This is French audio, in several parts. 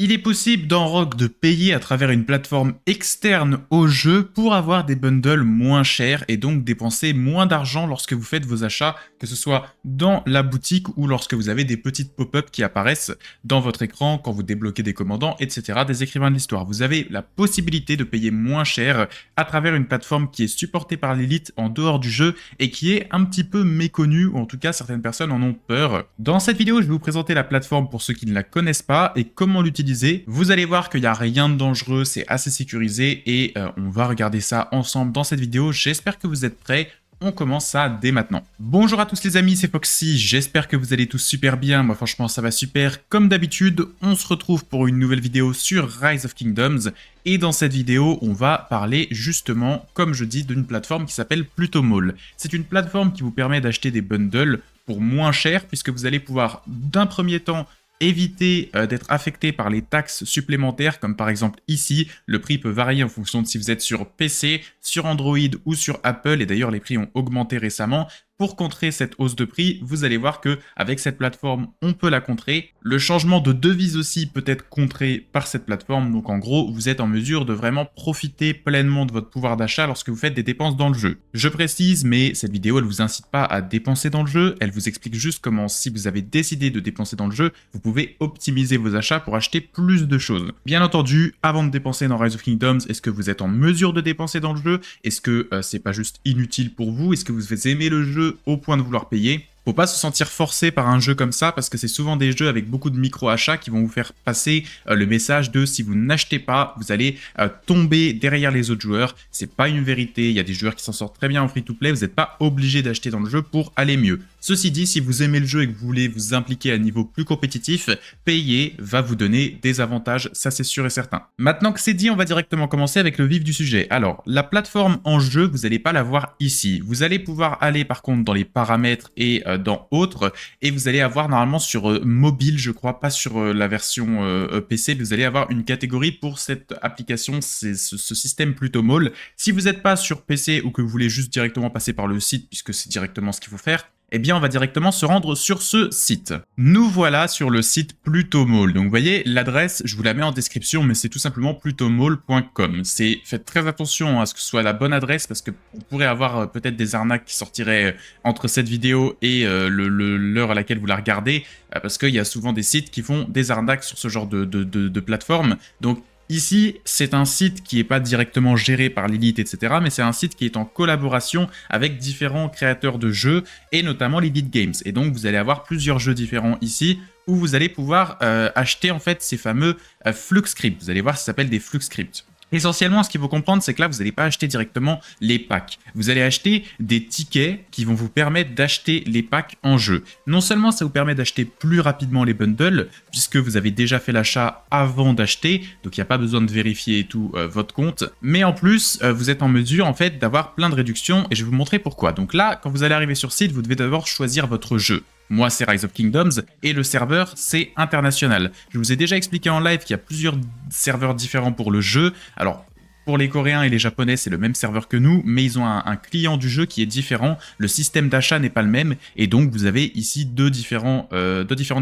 Il est possible dans Rogue de payer à travers une plateforme externe au jeu pour avoir des bundles moins chers et donc dépenser moins d'argent lorsque vous faites vos achats, que ce soit dans la boutique ou lorsque vous avez des petites pop-up qui apparaissent dans votre écran quand vous débloquez des commandants, etc., des écrivains de l'histoire. Vous avez la possibilité de payer moins cher à travers une plateforme qui est supportée par l'élite en dehors du jeu et qui est un petit peu méconnue, ou en tout cas certaines personnes en ont peur. Dans cette vidéo, je vais vous présenter la plateforme pour ceux qui ne la connaissent pas et comment l'utiliser. Vous allez voir qu'il n'y a rien de dangereux, c'est assez sécurisé et on va regarder ça ensemble dans cette vidéo. J'espère que vous êtes prêts. On commence ça dès maintenant. Bonjour à tous les amis, c'est Foxy, j'espère que vous allez tous super bien, moi franchement ça va super. Comme d'habitude, on se retrouve pour une nouvelle vidéo sur Rise of Kingdoms, et dans cette vidéo, on va parler justement, comme je dis, d'une plateforme qui s'appelle Plutomall. C'est une plateforme qui vous permet d'acheter des bundles pour moins cher, puisque vous allez pouvoir d'un premier temps éviter d'être affecté par les taxes supplémentaires, comme par exemple ici, le prix peut varier en fonction de si vous êtes sur PC, sur Android ou sur Apple, et d'ailleurs les prix ont augmenté récemment. Pour contrer cette hausse de prix, vous allez voir que avec cette plateforme, on peut la contrer. Le changement de devise aussi peut être contré par cette plateforme, donc en gros, vous êtes en mesure de vraiment profiter pleinement de votre pouvoir d'achat lorsque vous faites des dépenses dans le jeu. Je précise, mais cette vidéo, elle vous incite pas à dépenser dans le jeu, elle vous explique juste comment, si vous avez décidé de dépenser dans le jeu, vous pouvez optimiser vos achats pour acheter plus de choses. Bien entendu, avant de dépenser dans Rise of Kingdoms, est-ce que vous êtes en mesure de dépenser dans le jeu? Est-ce que c'est pas juste inutile pour vous? Est-ce que vous aimez le jeu au point de vouloir payer? Faut pas se sentir forcé par un jeu comme ça parce que c'est souvent des jeux avec beaucoup de micro-achats qui vont vous faire passer le message de si vous n'achetez pas, vous allez tomber derrière les autres joueurs. C'est pas une vérité, il y a des joueurs qui s'en sortent très bien en free-to-play, vous n'êtes pas obligé d'acheter dans le jeu pour aller mieux. Ceci dit, si vous aimez le jeu et que vous voulez vous impliquer à un niveau plus compétitif, payer va vous donner des avantages, ça c'est sûr et certain. Maintenant que c'est dit, on va directement commencer avec le vif du sujet. Alors, la plateforme en jeu, vous n'allez pas la voir ici. Vous allez pouvoir aller par contre dans les paramètres et dans autres, et vous allez avoir normalement sur mobile, je crois, pas sur la version PC, vous allez avoir une catégorie pour cette application, c'est ce système Plutomall. Si vous n'êtes pas sur PC ou que vous voulez juste directement passer par le site, puisque c'est directement ce qu'il faut faire, eh bien, on va directement se rendre sur ce site. Nous voilà sur le site Plutomall. Donc, vous voyez, l'adresse, je vous la mets en description, mais c'est tout simplement plutomall.com. Faites très attention à ce que ce soit la bonne adresse, parce que vous pourrez avoir peut-être des arnaques qui sortiraient entre cette vidéo et l'heure à laquelle vous la regardez, parce qu'il y a souvent des sites qui font des arnaques sur ce genre de plateforme. Donc, ici, c'est un site qui n'est pas directement géré par l'Elite, etc., mais c'est un site qui est en collaboration avec différents créateurs de jeux, et notamment l'Elite Games. Et donc, vous allez avoir plusieurs jeux différents ici, où vous allez pouvoir acheter en fait ces fameux flux scripts. Vous allez voir, ça s'appelle des flux scripts. Essentiellement, ce qu'il faut comprendre, c'est que là, vous n'allez pas acheter directement les packs. Vous allez acheter des tickets qui vont vous permettre d'acheter les packs en jeu. Non seulement ça vous permet d'acheter plus rapidement les bundles, puisque vous avez déjà fait l'achat avant d'acheter, donc il n'y a pas besoin de vérifier tout votre compte, mais en plus, vous êtes en mesure en fait d'avoir plein de réductions, et je vais vous montrer pourquoi. Donc là, quand vous allez arriver sur site, vous devez d'abord choisir votre jeu. Moi, c'est Rise of Kingdoms, et le serveur, c'est international. Je vous ai déjà expliqué en live qu'il y a plusieurs serveurs différents pour le jeu. Alors, pour les Coréens et les Japonais, c'est le même serveur que nous, mais ils ont un client du jeu qui est différent. Le système d'achat n'est pas le même, et donc vous avez ici deux différentes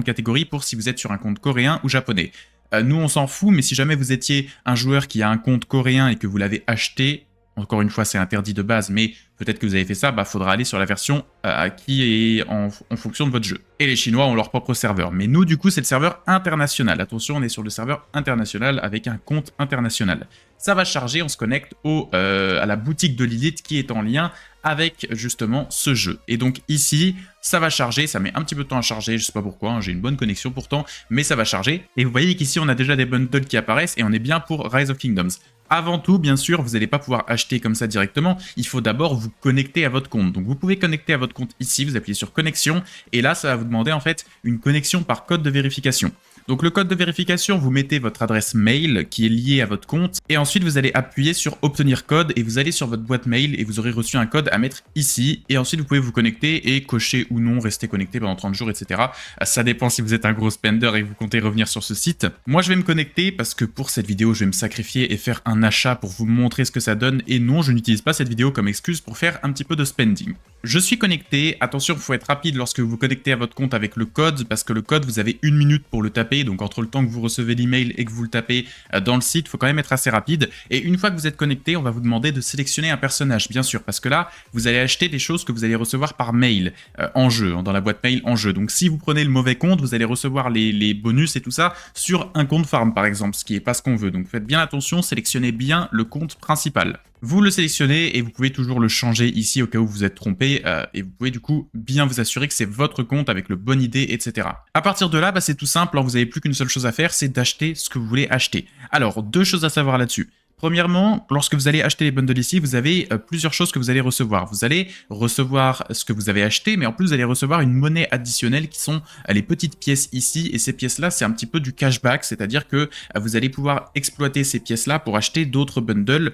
catégories pour si vous êtes sur un compte coréen ou japonais. Nous, on s'en fout, mais si jamais vous étiez un joueur qui a un compte coréen et que vous l'avez acheté, encore une fois, c'est interdit de base, mais peut-être que vous avez fait ça, faudra aller sur la version qui est en fonction de votre jeu. Et les Chinois ont leur propre serveur. Mais nous, du coup, c'est le serveur international. Attention, on est sur le serveur international avec un compte international. Ça va charger, on se connecte à la boutique de Lilith qui est en lien avec justement ce jeu. Et donc ici, ça va charger, ça met un petit peu de temps à charger, je sais pas pourquoi, hein, j'ai une bonne connexion pourtant, mais ça va charger. Et vous voyez qu'ici, on a déjà des bundles qui apparaissent et on est bien pour Rise of Kingdoms. Avant tout, bien sûr, vous n'allez pas pouvoir acheter comme ça directement, il faut d'abord vous connecter à votre compte. Donc vous pouvez connecter à votre compte ici, vous appuyez sur connexion, et là ça va vous demander en fait une connexion par code de vérification. Donc le code de vérification, vous mettez votre adresse mail qui est liée à votre compte, et ensuite vous allez appuyer sur obtenir code, et vous allez sur votre boîte mail, et vous aurez reçu un code à mettre ici, et ensuite vous pouvez vous connecter et cocher ou non, rester connecté pendant 30 jours, etc. Ça dépend si vous êtes un gros spender et que vous comptez revenir sur ce site. Moi je vais me connecter parce que pour cette vidéo, je vais me sacrifier et faire un achat pour vous montrer ce que ça donne, et non, je n'utilise pas cette vidéo comme excuse pour faire un petit peu de spending. Je suis connecté, attention, il faut être rapide lorsque vous vous connectez à votre compte avec le code, parce que le code, vous avez 1 minute pour le taper, pris. Donc entre le temps que vous recevez l'email et que vous le tapez dans le site, il faut quand même être assez rapide. Et une fois que vous êtes connecté, on va vous demander de sélectionner un personnage, bien sûr, parce que là, vous allez acheter des choses que vous allez recevoir par mail en jeu, dans la boîte mail en jeu. Donc si vous prenez le mauvais compte, vous allez recevoir les bonus et tout ça sur un compte farm, par exemple, ce qui n'est pas ce qu'on veut. Donc faites bien attention, sélectionnez bien le compte principal. Vous le sélectionnez et vous pouvez toujours le changer ici au cas où vous êtes trompé et vous pouvez du coup bien vous assurer que c'est votre compte avec le bon ID, etc. À partir de là, c'est tout simple, vous n'avez plus qu'une seule chose à faire, c'est d'acheter ce que vous voulez acheter. Alors, deux choses à savoir là-dessus. Premièrement, lorsque vous allez acheter les bundles ici, vous avez plusieurs choses que vous allez recevoir. Vous allez recevoir ce que vous avez acheté, mais en plus vous allez recevoir une monnaie additionnelle qui sont les petites pièces ici. Et ces pièces-là, c'est un petit peu du cashback, c'est-à-dire que vous allez pouvoir exploiter ces pièces-là pour acheter d'autres bundles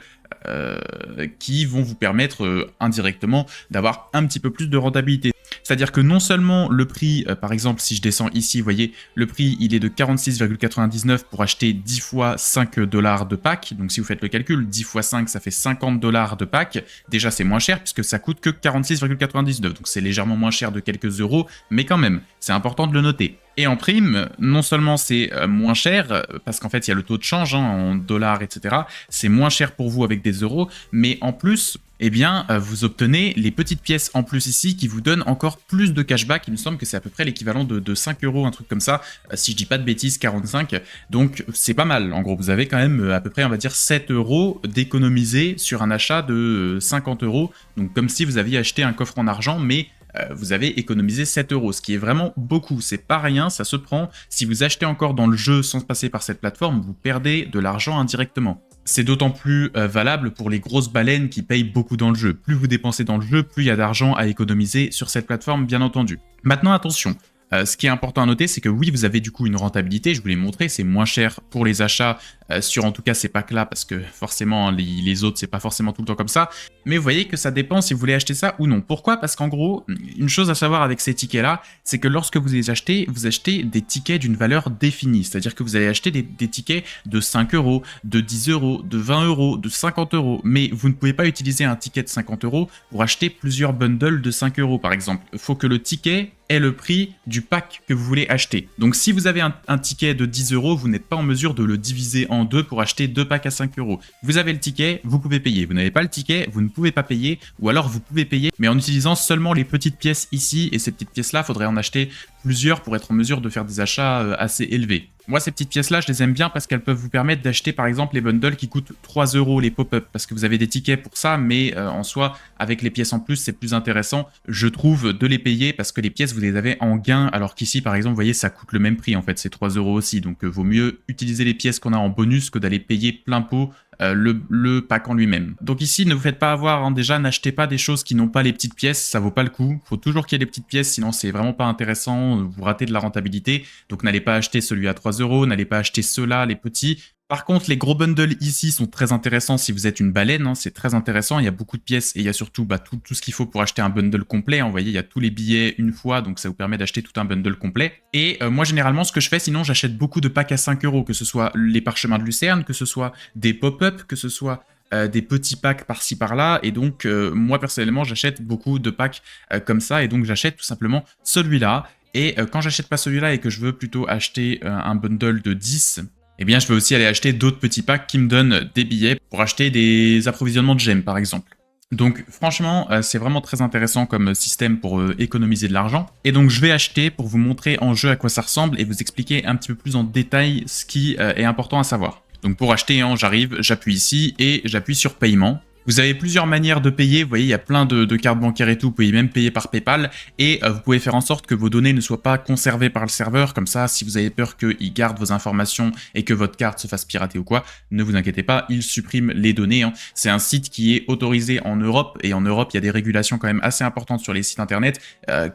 qui vont vous permettre indirectement d'avoir un petit peu plus de rentabilité. C'est-à-dire que non seulement le prix, par exemple, si je descends ici, vous voyez, le prix, il est de 46,99 pour acheter 10 fois 5 $ de pack. Donc si vous faites le calcul, 10 fois 5, ça fait 50 $ de pack. Déjà, c'est moins cher puisque ça coûte que 46,99. Donc c'est légèrement moins cher de quelques euros, mais quand même, c'est important de le noter. Et en prime, non seulement c'est moins cher, parce qu'en fait il y a le taux de change en dollars, etc. C'est moins cher pour vous avec des euros, mais en plus, eh bien, vous obtenez les petites pièces en plus ici qui vous donnent encore plus de cashback. Il me semble que c'est à peu près l'équivalent de 5 euros, un truc comme ça, si je dis pas de bêtises, 45. Donc c'est pas mal. En gros, vous avez quand même à peu près, on va dire, 7 euros d'économiser sur un achat de 50 euros. Donc comme si vous aviez acheté un coffre en argent, mais vous avez économisé 7 euros, ce qui est vraiment beaucoup, c'est pas rien, ça se prend. Si vous achetez encore dans le jeu sans passer par cette plateforme, vous perdez de l'argent indirectement. C'est d'autant plus valable pour les grosses baleines qui payent beaucoup dans le jeu. Plus vous dépensez dans le jeu, plus il y a d'argent à économiser sur cette plateforme, bien entendu. Maintenant, attention. Ce qui est important à noter, c'est que oui, vous avez du coup une rentabilité, je vous l'ai montré, c'est moins cher pour les achats sur en tout cas ces packs-là, parce que forcément les autres, c'est pas forcément tout le temps comme ça. Mais vous voyez que ça dépend si vous voulez acheter ça ou non. Pourquoi? Parce qu'en gros, une chose à savoir avec ces tickets-là, c'est que lorsque vous les achetez, vous achetez des tickets d'une valeur définie. C'est-à-dire que vous allez acheter des tickets de 5 euros, de 10 euros, de 20 euros, de 50 euros. Mais vous ne pouvez pas utiliser un ticket de 50 euros pour acheter plusieurs bundles de 5 euros, par exemple. Il faut que le ticket est le prix du pack que vous voulez acheter. Donc si vous avez un ticket de 10 euros, vous n'êtes pas en mesure de le diviser en deux pour acheter deux packs à 5 euros. Vous avez le ticket, vous pouvez payer. Vous n'avez pas le ticket, vous ne pouvez pas payer, ou alors vous pouvez payer, mais en utilisant seulement les petites pièces ici, et ces petites pièces-là, il faudrait en acheter plusieurs pour être en mesure de faire des achats assez élevés. Moi, ces petites pièces-là, je les aime bien parce qu'elles peuvent vous permettre d'acheter, par exemple, les bundles qui coûtent 3 euros, les pop-up, parce que vous avez des tickets pour ça, mais en soi, avec les pièces en plus, c'est plus intéressant, je trouve, de les payer, parce que les pièces, vous les avez en gain, alors qu'ici, par exemple, vous voyez, ça coûte le même prix, en fait, c'est 3 euros aussi, donc vaut mieux utiliser les pièces qu'on a en bonus que d'aller payer plein pot le pack en lui-même. Donc ici, ne vous faites pas avoir, déjà, n'achetez pas des choses qui n'ont pas les petites pièces, ça vaut pas le coup. Faut toujours qu'il y ait des petites pièces, sinon c'est vraiment pas intéressant, vous ratez de la rentabilité. Donc n'allez pas acheter celui à 3 euros, n'allez pas acheter ceux-là, les petits. Par contre, les gros bundles ici sont très intéressants si vous êtes une baleine, c'est très intéressant, il y a beaucoup de pièces et il y a surtout tout ce qu'il faut pour acheter un bundle complet. Vous voyez, il y a tous les billets une fois, donc ça vous permet d'acheter tout un bundle complet. Et moi, généralement, ce que je fais, sinon, j'achète beaucoup de packs à 5 euros, que ce soit les parchemins de Lucerne, que ce soit des pop-up, que ce soit des petits packs par-ci par-là, et donc moi, personnellement, j'achète beaucoup de packs comme ça, et donc j'achète tout simplement celui-là. Et quand j'achète pas celui-là et que je veux plutôt acheter un bundle de 10, eh bien je peux aussi aller acheter d'autres petits packs qui me donnent des billets pour acheter des approvisionnements de gemmes par exemple. Donc franchement, c'est vraiment très intéressant comme système pour économiser de l'argent. Et donc je vais acheter pour vous montrer en jeu à quoi ça ressemble et vous expliquer un petit peu plus en détail ce qui est important à savoir. Donc pour acheter, j'arrive, j'appuie ici et j'appuie sur paiement. Vous avez plusieurs manières de payer, vous voyez, il y a plein de cartes bancaires et tout, vous pouvez même payer par PayPal, et vous pouvez faire en sorte que vos données ne soient pas conservées par le serveur, comme ça, si vous avez peur qu'il garde vos informations et que votre carte se fasse pirater ou quoi, ne vous inquiétez pas, il supprime les données. C'est un site qui est autorisé en Europe, et en Europe, il y a des régulations quand même assez importantes sur les sites internet,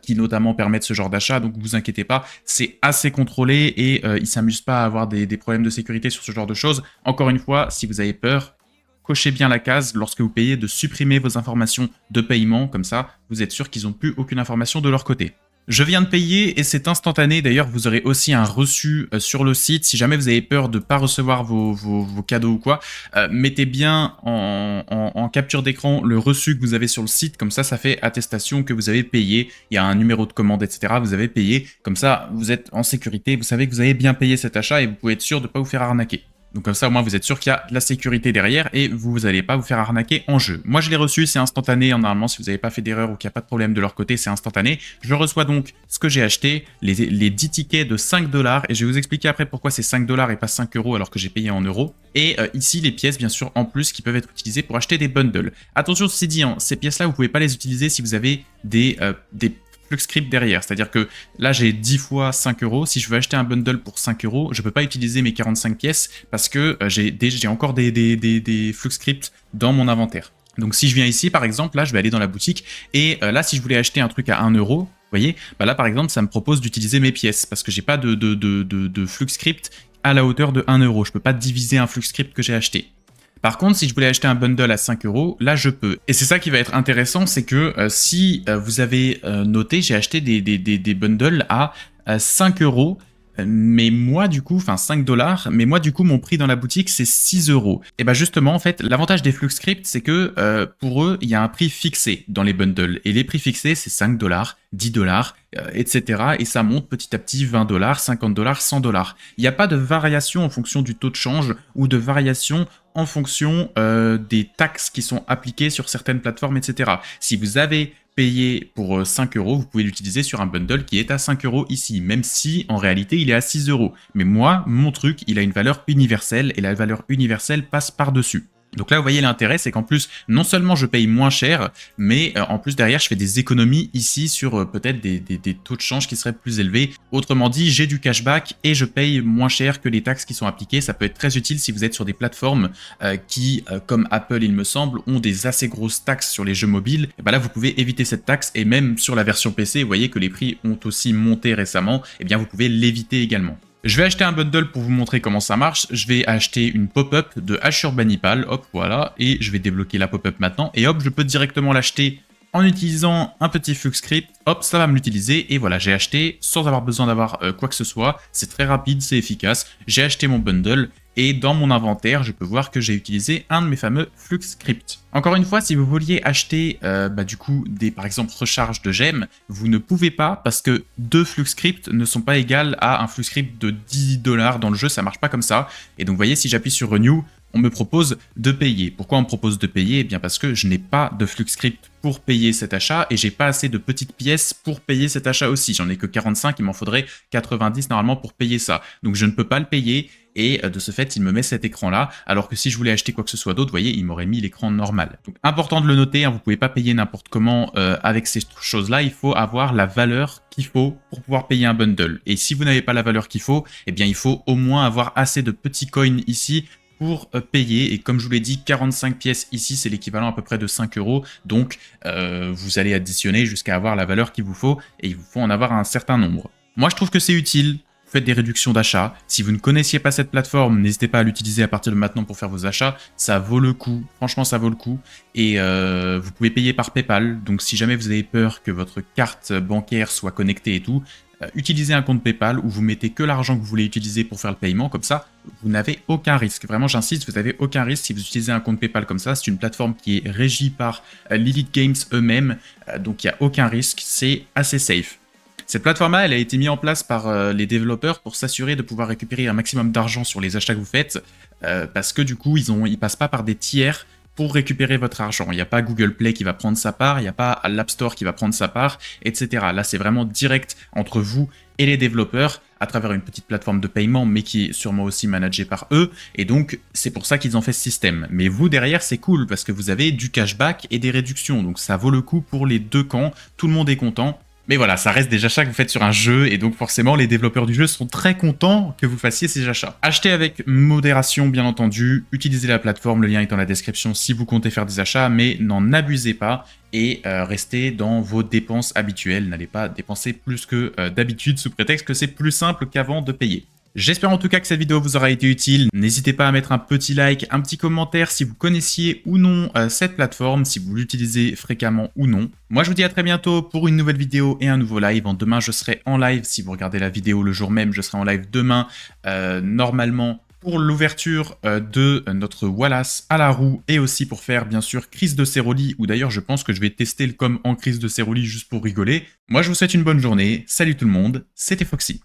qui notamment permettent ce genre d'achat, donc vous inquiétez pas, c'est assez contrôlé, et ils s'amusent pas à avoir des problèmes de sécurité sur ce genre de choses. Encore une fois, si vous avez peur, cochez bien la case lorsque vous payez de supprimer vos informations de paiement, comme ça vous êtes sûr qu'ils n'ont plus aucune information de leur côté. Je viens de payer et c'est instantané. D'ailleurs, vous aurez aussi un reçu sur le site. Si jamais vous avez peur de ne pas recevoir vos cadeaux ou quoi, mettez bien en capture d'écran le reçu que vous avez sur le site. Comme ça fait attestation que vous avez payé. Il y a un numéro de commande, etc. Vous avez payé. Comme ça, vous êtes en sécurité. Vous savez que vous avez bien payé cet achat et vous pouvez être sûr de ne pas vous faire arnaquer. Donc comme ça, au moins, vous êtes sûr qu'il y a de la sécurité derrière et vous n'allez pas vous faire arnaquer en jeu. Moi, je l'ai reçu, c'est instantané. Normalement, si vous n'avez pas fait d'erreur ou qu'il n'y a pas de problème de leur côté, c'est instantané. Je reçois donc ce que j'ai acheté, les 10 tickets de 5 $. Et je vais vous expliquer après pourquoi c'est 5 $ et pas 5 € alors que j'ai payé en euros. Et ici, les pièces, bien sûr, en plus, qui peuvent être utilisées pour acheter des bundles. Attention, ceci dit, hein, ces pièces-là, vous ne pouvez pas les utiliser si vous avez des FluxScript derrière, c'est-à-dire que là j'ai 10 fois 5 €, si je veux acheter un bundle pour 5 €, je peux pas utiliser mes 45 pièces parce que j'ai encore des FluxScript dans mon inventaire. Donc si je viens ici par exemple, là je vais aller dans la boutique et là si je voulais acheter un truc à 1 €, vous voyez, bah là par exemple ça me propose d'utiliser mes pièces parce que j'ai pas de FluxScript à la hauteur de 1 €, je peux pas diviser un FluxScript que j'ai acheté. Par contre, si je voulais acheter un bundle à 5 €, là je peux. Et c'est ça qui va être intéressant, c'est que si vous avez noté, j'ai acheté des bundles à 5 €, mais moi du coup, enfin 5 $, mais moi du coup mon prix dans la boutique c'est 6 €. Et bah justement en fait, l'avantage des FluxScript c'est que pour eux, il y a un prix fixé dans les bundles. Et les prix fixés c'est 5 $, 10 $, etc. Et ça monte petit à petit 20 $, 50 $, 100 $. Il n'y a pas de variation en fonction du taux de change ou de variation en fonction des taxes qui sont appliquées sur certaines plateformes, etc. Si vous avez payé pour 5 €, vous pouvez l'utiliser sur un bundle qui est à 5 € ici, même si en réalité il est à 6 €. Mais moi, mon truc, il a une valeur universelle et la valeur universelle passe par-dessus. Donc là, vous voyez l'intérêt, c'est qu'en plus, non seulement je paye moins cher, mais en plus derrière, je fais des économies ici sur peut-être des taux de change qui seraient plus élevés. Autrement dit, j'ai du cashback et je paye moins cher que les taxes qui sont appliquées. Ça peut être très utile si vous êtes sur des plateformes qui, comme Apple, il me semble, ont des assez grosses taxes sur les jeux mobiles. Et ben là, vous pouvez éviter cette taxe et même sur la version PC, vous voyez que les prix ont aussi monté récemment, et bien vous pouvez l'éviter également. Je vais acheter un bundle pour vous montrer comment ça marche. Je vais acheter une pop-up de Ashurbanipal, hop, voilà, et je vais débloquer la pop-up maintenant. Et hop, je peux directement l'acheter en utilisant un petit FluxScript. Hop, ça va me l'utiliser. Et voilà, j'ai acheté sans avoir besoin d'avoir quoi que ce soit. C'est très rapide, c'est efficace. J'ai acheté mon bundle. Et dans mon inventaire, je peux voir que j'ai utilisé un de mes fameux FluxScript. Encore une fois, si vous vouliez acheter du coup par exemple recharges de gemmes, vous ne pouvez pas parce que 2 FluxScript ne sont pas égales à un FluxScript de 10 $ dans le jeu, ça marche pas comme ça. Et donc vous voyez, si j'appuie sur Renew, on me propose de payer. Pourquoi on me propose de payer? Eh bien parce que je n'ai pas de FluxScript pour payer cet achat et j'ai pas assez de petites pièces pour payer cet achat aussi. J'en ai que 45, il m'en faudrait 90 normalement pour payer ça. Donc je ne peux pas le payer et de ce fait, il me met cet écran-là, alors que si je voulais acheter quoi que ce soit d'autre, vous voyez, il m'aurait mis l'écran normal. Donc important de le noter, hein, vous pouvez pas payer n'importe comment avec ces choses-là, il faut avoir la valeur qu'il faut pour pouvoir payer un bundle. Et si vous n'avez pas la valeur qu'il faut, eh bien il faut au moins avoir assez de petits coins ici pour payer, et comme je vous l'ai dit, 45 pièces ici, c'est l'équivalent à peu près de 5 €, donc vous allez additionner jusqu'à avoir la valeur qu'il vous faut, et il vous faut en avoir un certain nombre. Moi je trouve que c'est utile, vous faites des réductions d'achat, si vous ne connaissiez pas cette plateforme, n'hésitez pas à l'utiliser à partir de maintenant pour faire vos achats, ça vaut le coup, franchement ça vaut le coup, et vous pouvez payer par PayPal, donc si jamais vous avez peur que votre carte bancaire soit connectée et tout, utilisez un compte PayPal où vous mettez que l'argent que vous voulez utiliser pour faire le paiement, comme ça vous n'avez aucun risque. Vraiment j'insiste, vous n'avez aucun risque si vous utilisez un compte PayPal comme ça. C'est une plateforme qui est régie par Lilith Games eux-mêmes, donc il n'y a aucun risque, c'est assez safe. Cette plateforme-là, elle a été mise en place par les développeurs pour s'assurer de pouvoir récupérer un maximum d'argent sur les achats que vous faites, parce que du coup ils passent pas par des tiers pour récupérer votre argent. Il n'y a pas Google Play qui va prendre sa part, il n'y a pas l'App Store qui va prendre sa part, etc. Là, c'est vraiment direct entre vous et les développeurs à travers une petite plateforme de paiement, mais qui est sûrement aussi managée par eux. Et donc, c'est pour ça qu'ils ont fait ce système. Mais vous, derrière, c'est cool parce que vous avez du cashback et des réductions. Donc, ça vaut le coup pour les deux camps. Tout le monde est content. Mais voilà, ça reste des achats que vous faites sur un jeu, et donc forcément, les développeurs du jeu sont très contents que vous fassiez ces achats. Achetez avec modération, bien entendu, utilisez la plateforme, le lien est dans la description si vous comptez faire des achats, mais n'en abusez pas, et restez dans vos dépenses habituelles. N'allez pas dépenser plus que d'habitude sous prétexte que c'est plus simple qu'avant de payer. J'espère en tout cas que cette vidéo vous aura été utile. N'hésitez pas à mettre un petit like, un petit commentaire si vous connaissiez ou non cette plateforme, si vous l'utilisez fréquemment ou non. Moi je vous dis à très bientôt pour une nouvelle vidéo et un nouveau live. Demain je serai en live, si vous regardez la vidéo le jour même, je serai en live demain normalement pour l'ouverture de notre Wallace à la roue et aussi pour faire bien sûr crise de Ceroli, ou d'ailleurs je pense que je vais tester le com en crise de Ceroli juste pour rigoler. Moi je vous souhaite une bonne journée, salut tout le monde, c'était Foxy.